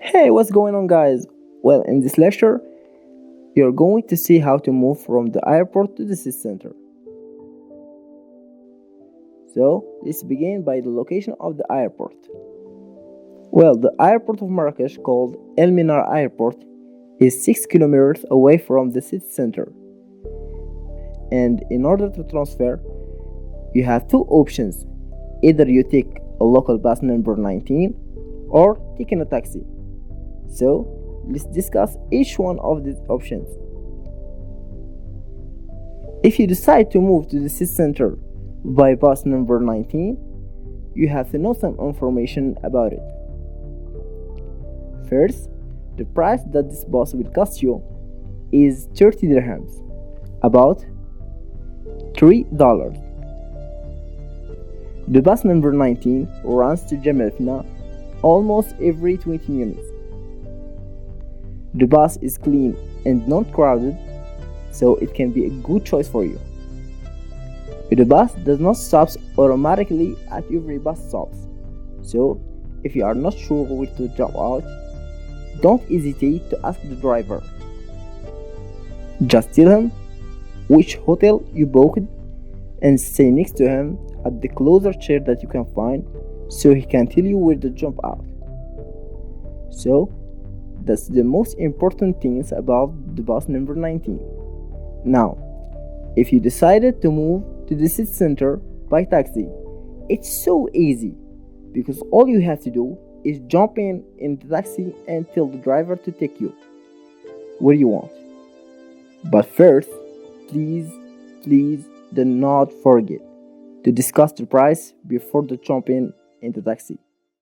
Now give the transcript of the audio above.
Hey, what's going on, guys? Well, in this lecture, you're going to see how to move from the airport to the city center. So, let's begin by the location of the airport. Well, the airport of Marrakech, called El Minar Airport, is 6 kilometers away from the city center. And in order to transfer, you have two options. Either you take a local bus number 19 or taking a taxi. So, let's discuss each one of these options. If you decide to move to the city center by bus number 19, you have to know some information about it. First, the price that this bus will cost you is 30 dirhams, about $3. The bus number 19 runs to Jamal Fna almost every 20 minutes. The bus is clean and not crowded, so it can be a good choice for you. The bus does not stop automatically at every bus stops, so if you are not sure where to jump out, don't hesitate to ask the driver. Just tell him which hotel you booked and stay next to him at the closest chair that you can find so he can tell you where to jump out. So, that's the most important things about the bus number 19. Now, if you decided to move to the city center by taxi, it's so easy because all you have to do is jump in the taxi and tell the driver to take you where you want. But first, please do not forget to discuss the price before the jumping in the taxi.